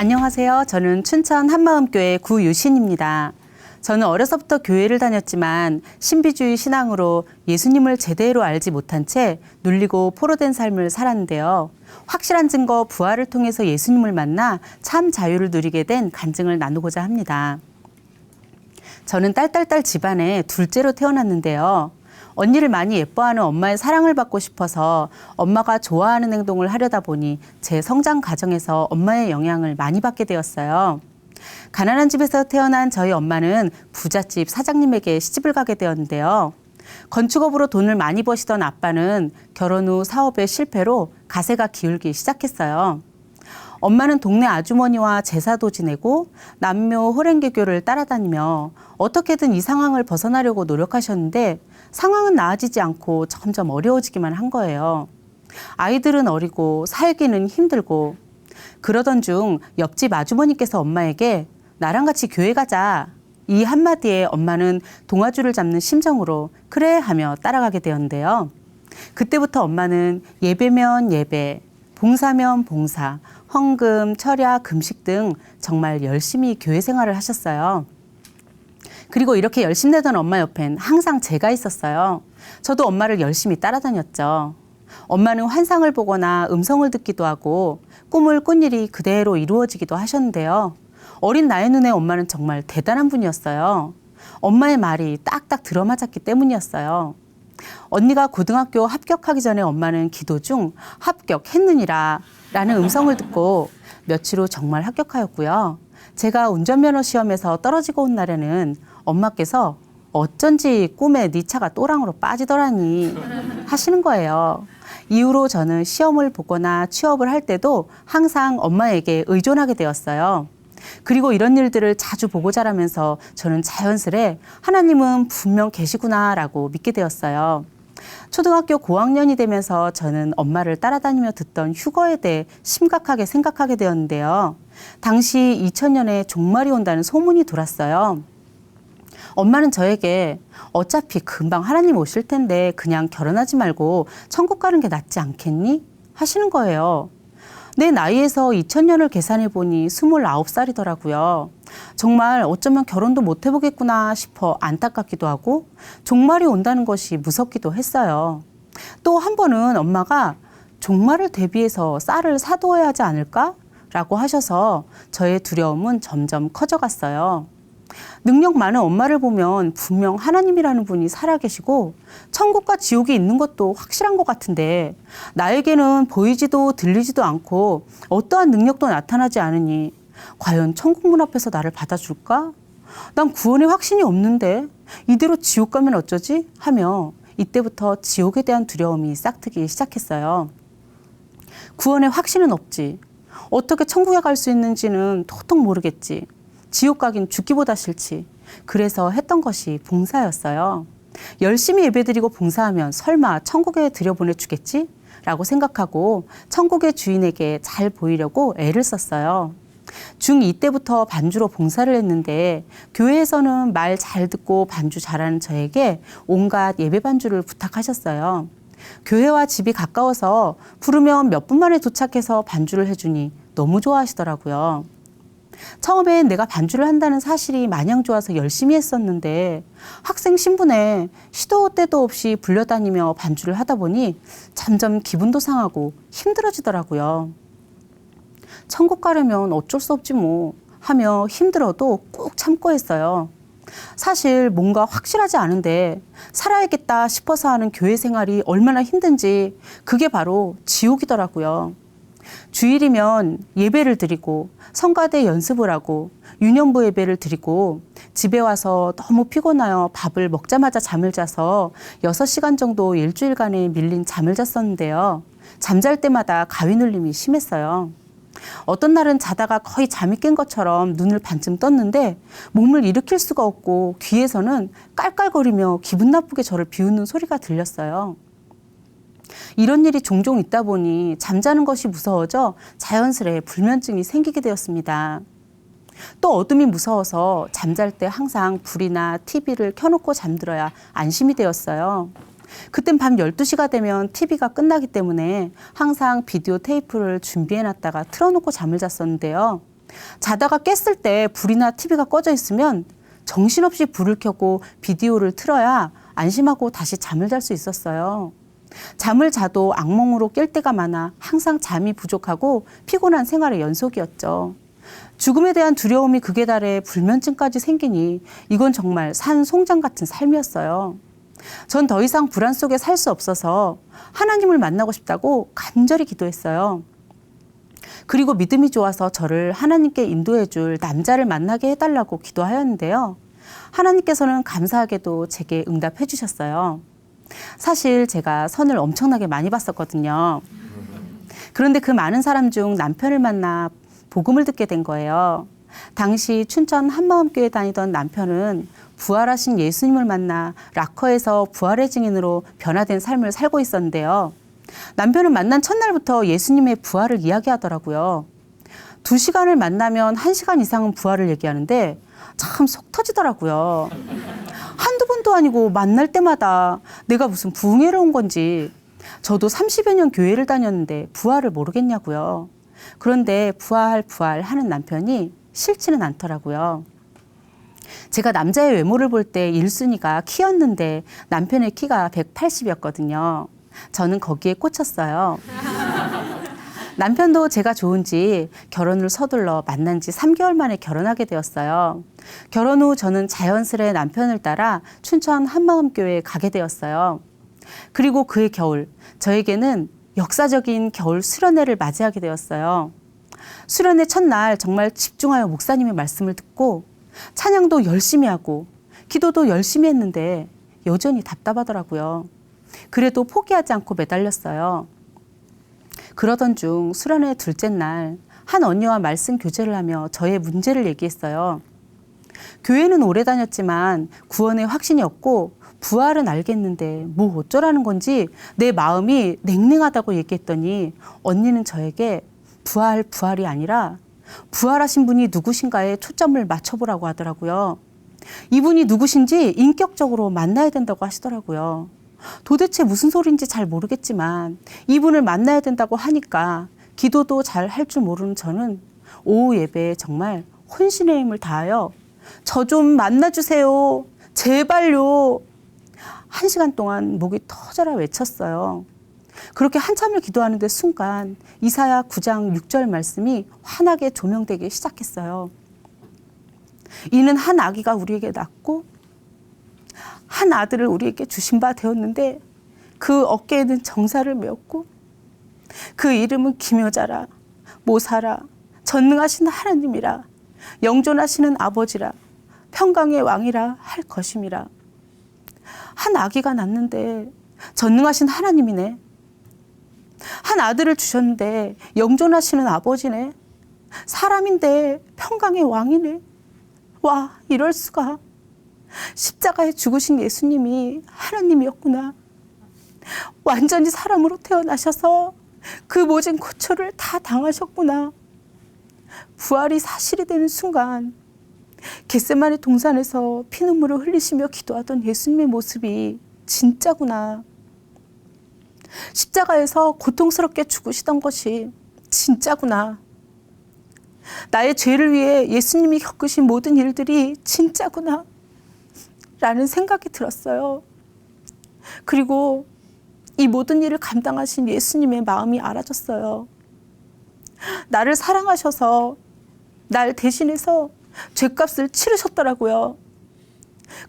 안녕하세요. 저는 춘천 한마음교회 구유신입니다. 저는 어려서부터 교회를 다녔지만 신비주의 신앙으로 예수님을 제대로 알지 못한 채 눌리고 포로된 삶을 살았는데요. 확실한 증거 부활을 통해서 예수님을 만나 참 자유를 누리게 된 간증을 나누고자 합니다. 저는 딸딸딸 집안에 둘째로 태어났는데요. 언니를 많이 예뻐하는 엄마의 사랑을 받고 싶어서 엄마가 좋아하는 행동을 하려다 보니 제 성장 과정에서 엄마의 영향을 많이 받게 되었어요. 가난한 집에서 태어난 저희 엄마는 부잣집 사장님에게 시집을 가게 되었는데요. 건축업으로 돈을 많이 버시던 아빠는 결혼 후 사업의 실패로 가세가 기울기 시작했어요. 엄마는 동네 아주머니와 제사도 지내고 남묘 호랭개교를 따라다니며 어떻게든 이 상황을 벗어나려고 노력하셨는데 상황은 나아지지 않고 점점 어려워지기만 한 거예요. 아이들은 어리고 살기는 힘들고 그러던 중 옆집 아주머니께서 엄마에게 나랑 같이 교회 가자. 이 한마디에 엄마는 동아줄을 잡는 심정으로 그래 하며 따라가게 되었는데요. 그때부터 엄마는 예배면 예배, 봉사면 봉사, 헌금, 철야, 금식 등 정말 열심히 교회 생활을 하셨어요. 그리고 이렇게 열심내던 엄마 옆엔 항상 제가 있었어요. 저도 엄마를 열심히 따라다녔죠. 엄마는 환상을 보거나 음성을 듣기도 하고 꿈을 꾼 일이 그대로 이루어지기도 하셨는데요. 어린 나의 눈에 엄마는 정말 대단한 분이었어요. 엄마의 말이 딱딱 들어맞았기 때문이었어요. 언니가 고등학교 합격하기 전에 엄마는 기도 중 합격했느니라 라는 음성을 듣고 며칠 후 정말 합격하였고요. 제가 운전면허 시험에서 떨어지고 온 날에는 엄마께서 어쩐지 꿈에 네 차가 또랑으로 빠지더라니 하시는 거예요. 이후로 저는 시험을 보거나 취업을 할 때도 항상 엄마에게 의존하게 되었어요. 그리고 이런 일들을 자주 보고 자라면서 저는 자연스레 하나님은 분명 계시구나라고 믿게 되었어요. 초등학교 고학년이 되면서 저는 엄마를 따라다니며 듣던 휴거에 대해 심각하게 생각하게 되었는데요. 당시 2000년에 종말이 온다는 소문이 돌았어요. 엄마는 저에게 어차피 금방 하나님 오실 텐데 그냥 결혼하지 말고 천국 가는 게 낫지 않겠니? 하시는 거예요. 내 나이에서 2000년을 계산해 보니 29살이더라고요. 정말 어쩌면 결혼도 못 해보겠구나 싶어 안타깝기도 하고 종말이 온다는 것이 무섭기도 했어요. 또 한 번은 엄마가 종말을 대비해서 쌀을 사두어야 하지 않을까? 라고 하셔서 저의 두려움은 점점 커져갔어요. 능력 많은 엄마를 보면 분명 하나님이라는 분이 살아계시고 천국과 지옥이 있는 것도 확실한 것 같은데 나에게는 보이지도 들리지도 않고 어떠한 능력도 나타나지 않으니 과연 천국 문 앞에서 나를 받아줄까? 난 구원의 확신이 없는데 이대로 지옥 가면 어쩌지? 하며 이때부터 지옥에 대한 두려움이 싹트기 시작했어요. 구원의 확신은 없지. 어떻게 천국에 갈 수 있는지는 도통 모르겠지. 지옥 가긴 죽기보다 싫지. 그래서 했던 것이 봉사였어요. 열심히 예배드리고 봉사하면 설마 천국에 들여보내주겠지? 라고 생각하고 천국의 주인에게 잘 보이려고 애를 썼어요. 중2 때부터 반주로 봉사를 했는데 교회에서는 말 잘 듣고 반주 잘하는 저에게 온갖 예배 반주를 부탁하셨어요. 교회와 집이 가까워서 부르면 몇 분 만에 도착해서 반주를 해주니 너무 좋아하시더라고요. 처음엔 내가 반주를 한다는 사실이 마냥 좋아서 열심히 했었는데 학생 신분에 시도 때도 없이 불려다니며 반주를 하다 보니 점점 기분도 상하고 힘들어지더라고요. 천국 가려면 어쩔 수 없지 뭐 하며 힘들어도 꾹 참고 했어요. 사실 뭔가 확실하지 않은데 살아야겠다 싶어서 하는 교회 생활이 얼마나 힘든지 그게 바로 지옥이더라고요. 주일이면 예배를 드리고 성가대 연습을 하고 유년부 예배를 드리고 집에 와서 너무 피곤하여 밥을 먹자마자 잠을 자서 6시간 정도 일주일간에 밀린 잠을 잤었는데요. 잠잘 때마다 가위 눌림이 심했어요. 어떤 날은 자다가 거의 잠이 깬 것처럼 눈을 반쯤 떴는데 몸을 일으킬 수가 없고 귀에서는 깔깔거리며 기분 나쁘게 저를 비웃는 소리가 들렸어요. 이런 일이 종종 있다 보니 잠자는 것이 무서워져 자연스레 불면증이 생기게 되었습니다. 또 어둠이 무서워서 잠잘 때 항상 불이나 TV를 켜놓고 잠들어야 안심이 되었어요. 그땐 밤 12시가 되면 TV가 끝나기 때문에 항상 비디오 테이프를 준비해놨다가 틀어놓고 잠을 잤었는데요. 자다가 깼을 때 불이나 TV가 꺼져 있으면 정신없이 불을 켜고 비디오를 틀어야 안심하고 다시 잠을 잘 수 있었어요. 잠을 자도 악몽으로 깰 때가 많아 항상 잠이 부족하고 피곤한 생활의 연속이었죠. 죽음에 대한 두려움이 극에 달해 불면증까지 생기니 이건 정말 산송장 같은 삶이었어요. 전 더 이상 불안 속에 살 수 없어서 하나님을 만나고 싶다고 간절히 기도했어요. 그리고 믿음이 좋아서 저를 하나님께 인도해 줄 남자를 만나게 해달라고 기도하였는데요. 하나님께서는 감사하게도 제게 응답해 주셨어요. 사실 제가 선을 엄청나게 많이 봤었거든요. 그런데 그 많은 사람 중 남편을 만나 복음을 듣게 된 거예요. 당시 춘천 한마음교회 다니던 남편은 부활하신 예수님을 만나 락커에서 부활의 증인으로 변화된 삶을 살고 있었는데요. 남편은 만난 첫날부터 예수님의 부활을 이야기하더라고요. 2시간을 만나면 1시간 이상은 부활을 얘기하는데 참 속 터지더라고요. 한두 번도 아니고 만날 때마다 내가 무슨 부흥회를 온 건지, 저도 30여 년 교회를 다녔는데 부활을 모르겠냐고요. 그런데 부활 하는 남편이 싫지는 않더라고요. 제가 남자의 외모를 볼 때 1순위가 키였는데 남편의 키가 180이었거든요. 저는 거기에 꽂혔어요. 남편도 제가 좋은지 결혼을 서둘러 만난 지 3개월 만에 결혼하게 되었어요. 결혼 후 저는 자연스레 남편을 따라 춘천 한마음교회에 가게 되었어요. 그리고 그해 겨울, 저에게는 역사적인 겨울 수련회를 맞이하게 되었어요. 수련회 첫날 정말 집중하여 목사님의 말씀을 듣고 찬양도 열심히 하고 기도도 열심히 했는데 여전히 답답하더라고요. 그래도 포기하지 않고 매달렸어요. 그러던 중 수련회 둘째 날 한 언니와 말씀 교제를 하며 저의 문제를 얘기했어요. 교회는 오래 다녔지만 구원의 확신이 없고 부활은 알겠는데 뭐 어쩌라는 건지 내 마음이 냉랭하다고 얘기했더니 언니는 저에게 부활이 아니라 부활하신 분이 누구신가에 초점을 맞춰보라고 하더라고요. 이분이 누구신지 인격적으로 만나야 된다고 하시더라고요. 도대체 무슨 소리인지 잘 모르겠지만 이분을 만나야 된다고 하니까 기도도 잘 할 줄 모르는 저는 오후 예배에 정말 혼신의 힘을 다하여 저 좀 만나주세요. 제발요. 1시간 동안 목이 터져라 외쳤어요. 그렇게 한참을 기도하는데 순간 이사야 9장 6절 말씀이 환하게 조명되기 시작했어요. 이는 한 아기가 우리에게 낳고 한 아들을 우리에게 주신 바 되었는데 그 어깨에는 정사를 메었고 그 이름은 기묘자라 모사라 전능하신 하나님이라 영존하시는 아버지라 평강의 왕이라 할 것임이라. 한 아기가 낳는데 전능하신 하나님이네. 한 아들을 주셨는데 영존하시는 아버지네. 사람인데 평강의 왕이네. 와, 이럴 수가. 십자가에 죽으신 예수님이 하나님이었구나. 완전히 사람으로 태어나셔서 그 모진 고초를 다 당하셨구나. 부활이 사실이 되는 순간 겟세마네 동산에서 피눈물을 흘리시며 기도하던 예수님의 모습이 진짜구나. 십자가에서 고통스럽게 죽으시던 것이 진짜구나. 나의 죄를 위해 예수님이 겪으신 모든 일들이 진짜구나. 라는 생각이 들었어요. 그리고 이 모든 일을 감당하신 예수님의 마음이 알아졌어요. 나를 사랑하셔서 날 대신해서 죄값을 치르셨더라고요.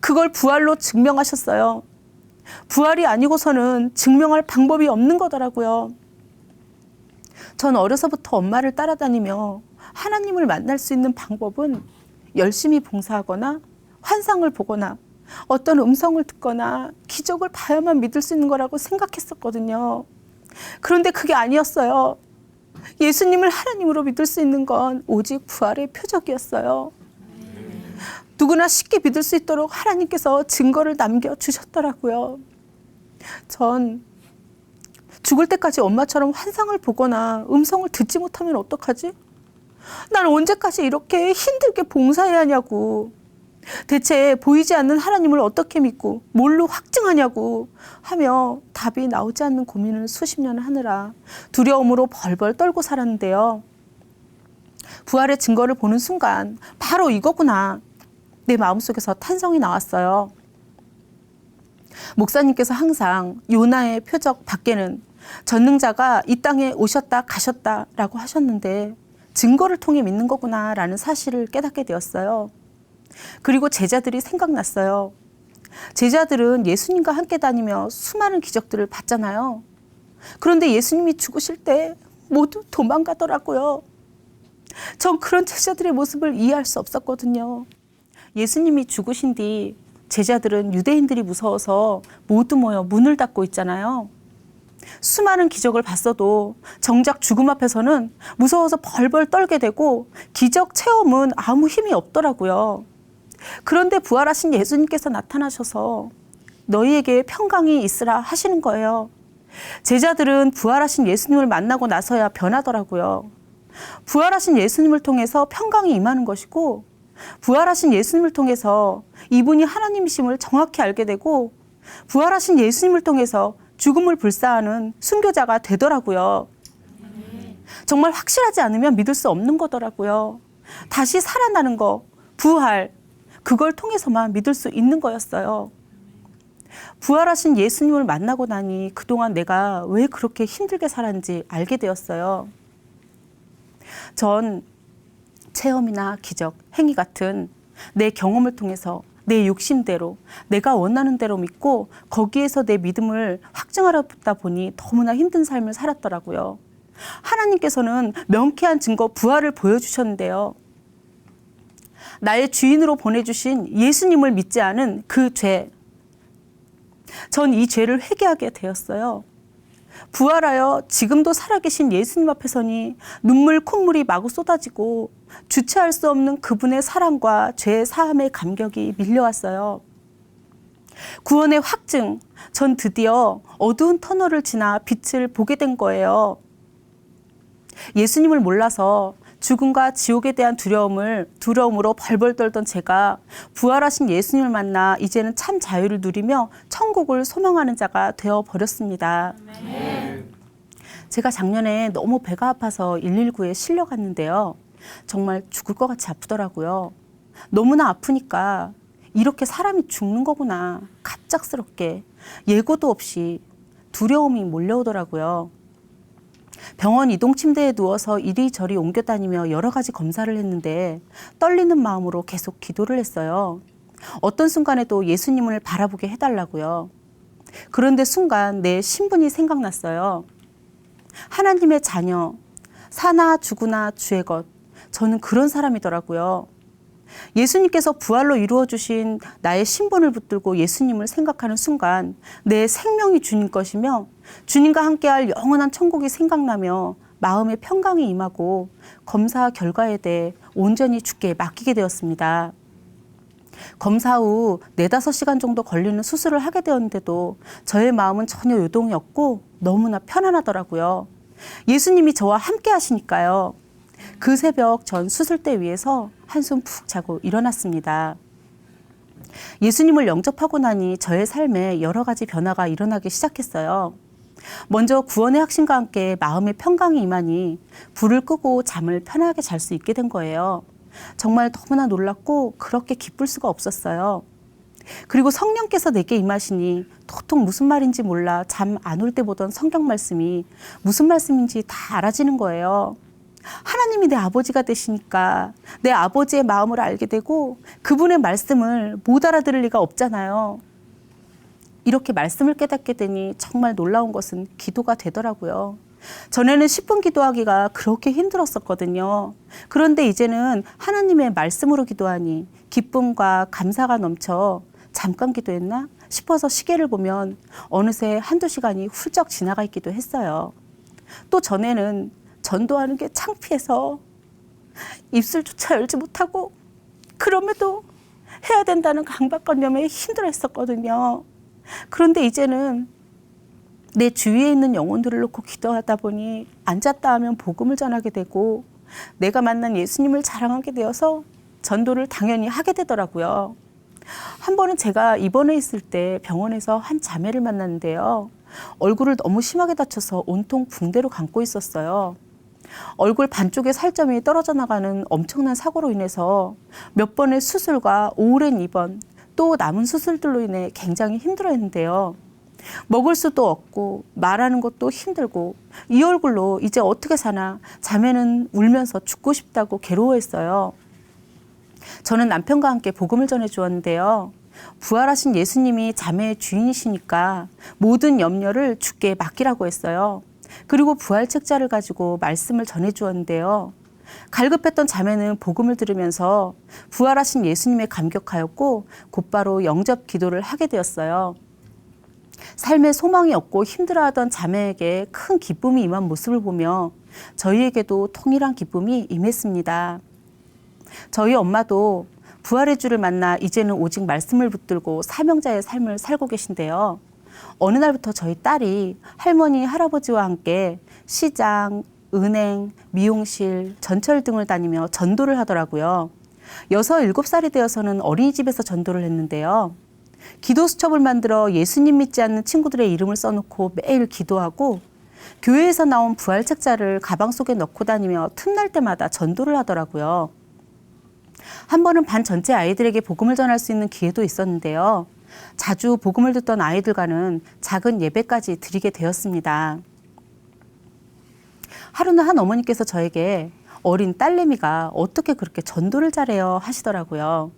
그걸 부활로 증명하셨어요. 부활이 아니고서는 증명할 방법이 없는 거더라고요. 전 어려서부터 엄마를 따라다니며 하나님을 만날 수 있는 방법은 열심히 봉사하거나 환상을 보거나 어떤 음성을 듣거나 기적을 봐야만 믿을 수 있는 거라고 생각했었거든요. 그런데 그게 아니었어요. 예수님을 하나님으로 믿을 수 있는 건 오직 부활의 표적이었어요. 누구나 쉽게 믿을 수 있도록 하나님께서 증거를 남겨주셨더라고요. 전 죽을 때까지 엄마처럼 환상을 보거나 음성을 듣지 못하면 어떡하지? 난 언제까지 이렇게 힘들게 봉사해야 하냐고. 대체 보이지 않는 하나님을 어떻게 믿고 뭘로 확증하냐고 하며 답이 나오지 않는 고민을 수십 년 하느라 두려움으로 벌벌 떨고 살았는데요. 부활의 증거를 보는 순간 바로 이거구나. 내 마음속에서 탄성이 나왔어요. 목사님께서 항상 요나의 표적 밖에는 전능자가 이 땅에 오셨다 가셨다라고 하셨는데 증거를 통해 믿는 거구나라는 사실을 깨닫게 되었어요. 그리고 제자들이 생각났어요. 제자들은 예수님과 함께 다니며 수많은 기적들을 봤잖아요. 그런데 예수님이 죽으실 때 모두 도망가더라고요. 전 그런 제자들의 모습을 이해할 수 없었거든요. 예수님이 죽으신 뒤 제자들은 유대인들이 무서워서 모두 모여 문을 닫고 있잖아요. 수많은 기적을 봤어도 정작 죽음 앞에서는 무서워서 벌벌 떨게 되고 기적 체험은 아무 힘이 없더라고요. 그런데 부활하신 예수님께서 나타나셔서 너희에게 평강이 있으라 하시는 거예요. 제자들은 부활하신 예수님을 만나고 나서야 변하더라고요. 부활하신 예수님을 통해서 평강이 임하는 것이고 부활하신 예수님을 통해서 이분이 하나님이심을 정확히 알게 되고 부활하신 예수님을 통해서 죽음을 불사하는 순교자가 되더라고요. 정말 확실하지 않으면 믿을 수 없는 거더라고요. 다시 살아나는 거, 부활, 그걸 통해서만 믿을 수 있는 거였어요. 부활하신 예수님을 만나고 나니 그동안 내가 왜 그렇게 힘들게 살았는지 알게 되었어요. 전 체험이나 기적, 행위 같은 내 경험을 통해서 내 욕심대로 내가 원하는 대로 믿고 거기에서 내 믿음을 확증하려다 보니 너무나 힘든 삶을 살았더라고요. 하나님께서는 명쾌한 증거 부활을 보여주셨는데요. 나의 주인으로 보내주신 예수님을 믿지 않은 그 죄, 전 이 죄를 회개하게 되었어요. 부활하여 지금도 살아계신 예수님 앞에 서니 눈물 콧물이 마구 쏟아지고 주체할 수 없는 그분의 사랑과 죄 사함의 감격이 밀려왔어요. 구원의 확증, 전 드디어 어두운 터널을 지나 빛을 보게 된 거예요. 예수님을 몰라서 죽음과 지옥에 대한 두려움으로 벌벌 떨던 제가 부활하신 예수님을 만나 이제는 참 자유를 누리며 천국을 소망하는 자가 되어버렸습니다. 제가 작년에 너무 배가 아파서 119에 실려갔는데요. 정말 죽을 것 같이 아프더라고요. 너무나 아프니까 이렇게 사람이 죽는 거구나. 갑작스럽게 예고도 없이 두려움이 몰려오더라고요. 병원 이동 침대에 누워서 이리저리 옮겨 다니며 여러 가지 검사를 했는데 떨리는 마음으로 계속 기도를 했어요. 어떤 순간에도 예수님을 바라보게 해달라고요. 그런데 순간 내 신분이 생각났어요. 하나님의 자녀, 사나 죽으나 주의 것. 저는 그런 사람이더라고요. 예수님께서 부활로 이루어주신 나의 신분을 붙들고 예수님을 생각하는 순간 내 생명이 주님 것이며 주님과 함께할 영원한 천국이 생각나며 마음의 평강이 임하고 검사 결과에 대해 온전히 주께 맡기게 되었습니다. 검사 후 4-5시간 정도 걸리는 수술을 하게 되었는데도 저의 마음은 전혀 요동이 없고 너무나 편안하더라고요. 예수님이 저와 함께 하시니까요. 그 새벽 전 수술대 위에서 한숨 푹 자고 일어났습니다. 예수님을 영접하고 나니 저의 삶에 여러 가지 변화가 일어나기 시작했어요. 먼저 구원의 확신과 함께 마음의 평강이 임하니 불을 끄고 잠을 편하게 잘 수 있게 된 거예요. 정말 너무나 놀랐고 그렇게 기쁠 수가 없었어요. 그리고 성령께서 내게 임하시니 도통 무슨 말인지 몰라 잠 안 올 때 보던 성경 말씀이 무슨 말씀인지 다 알아지는 거예요. 하나님이 내 아버지가 되시니까 내 아버지의 마음을 알게 되고 그분의 말씀을 못 알아들을 리가 없잖아요. 이렇게 말씀을 깨닫게 되니 정말 놀라운 것은 기도가 되더라고요. 전에는 10분 기도하기가 그렇게 힘들었었거든요. 그런데 이제는 하나님의 말씀으로 기도하니 기쁨과 감사가 넘쳐 잠깐 기도했나 싶어서 시계를 보면 어느새 1-2시간이 훌쩍 지나가 있기도 했어요. 또 전에는 전도하는 게 창피해서 입술조차 열지 못하고 그럼에도 해야 된다는 강박관념에 힘들어했었거든요. 그런데 이제는 내 주위에 있는 영혼들을 놓고 기도하다 보니 앉았다 하면 복음을 전하게 되고 내가 만난 예수님을 자랑하게 되어서 전도를 당연히 하게 되더라고요. 한 번은 제가 입원해 있을 때 병원에서 한 자매를 만났는데요. 얼굴을 너무 심하게 다쳐서 온통 붕대로 감고 있었어요. 얼굴 반쪽의 살점이 떨어져 나가는 엄청난 사고로 인해서 몇 번의 수술과 오랜 입원, 또 남은 수술들로 인해 굉장히 힘들어했는데요. 먹을 수도 없고 말하는 것도 힘들고 이 얼굴로 이제 어떻게 사나 자매는 울면서 죽고 싶다고 괴로워했어요. 저는 남편과 함께 복음을 전해 주었는데요. 부활하신 예수님이 자매의 주인이시니까 모든 염려를 주께 맡기라고 했어요. 그리고 부활 책자를 가지고 말씀을 전해 주었는데요. 갈급했던 자매는 복음을 들으면서 부활하신 예수님에 감격하였고 곧바로 영접 기도를 하게 되었어요. 삶에 소망이 없고 힘들어하던 자매에게 큰 기쁨이 임한 모습을 보며 저희에게도 통일한 기쁨이 임했습니다. 저희 엄마도 부활의 주를 만나 이제는 오직 말씀을 붙들고 사명자의 삶을 살고 계신데요. 어느 날부터 저희 딸이 할머니, 할아버지와 함께 시장, 은행, 미용실, 전철 등을 다니며 전도를 하더라고요. 6, 7살이 되어서는 어린이집에서 전도를 했는데요. 기도 수첩을 만들어 예수님 믿지 않는 친구들의 이름을 써놓고 매일 기도하고 교회에서 나온 부활 책자를 가방 속에 넣고 다니며 틈날 때마다 전도를 하더라고요. 한 번은 반 전체 아이들에게 복음을 전할 수 있는 기회도 있었는데요. 자주 복음을 듣던 아이들과는 작은 예배까지 드리게 되었습니다. 하루는 한 어머니께서 저에게 어린 딸내미가 어떻게 그렇게 전도를 잘해요 하시더라고요.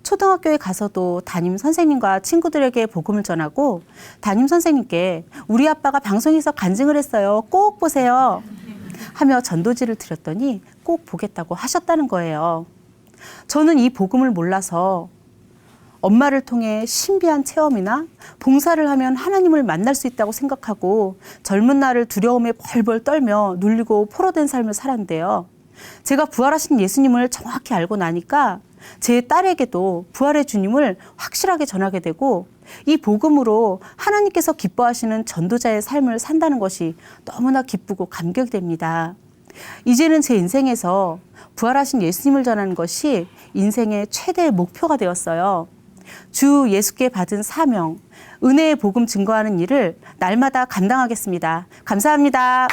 초등학교에 가서도 담임 선생님과 친구들에게 복음을 전하고 담임 선생님께 우리 아빠가 방송에서 간증을 했어요. 꼭 보세요. 하며 전도지를 드렸더니 꼭 보겠다고 하셨다는 거예요. 저는 이 복음을 몰라서 엄마를 통해 신비한 체험이나 봉사를 하면 하나님을 만날 수 있다고 생각하고 젊은 날을 두려움에 벌벌 떨며 눌리고 포로된 삶을 살았는데요. 제가 부활하신 예수님을 정확히 알고 나니까 제 딸에게도 부활의 주님을 확실하게 전하게 되고 이 복음으로 하나님께서 기뻐하시는 전도자의 삶을 산다는 것이 너무나 기쁘고 감격이 됩니다. 이제는 제 인생에서 부활하신 예수님을 전하는 것이 인생의 최대의 목표가 되었어요. 주 예수께 받은 사명, 은혜의 복음 증거하는 일을 날마다 감당하겠습니다. 감사합니다.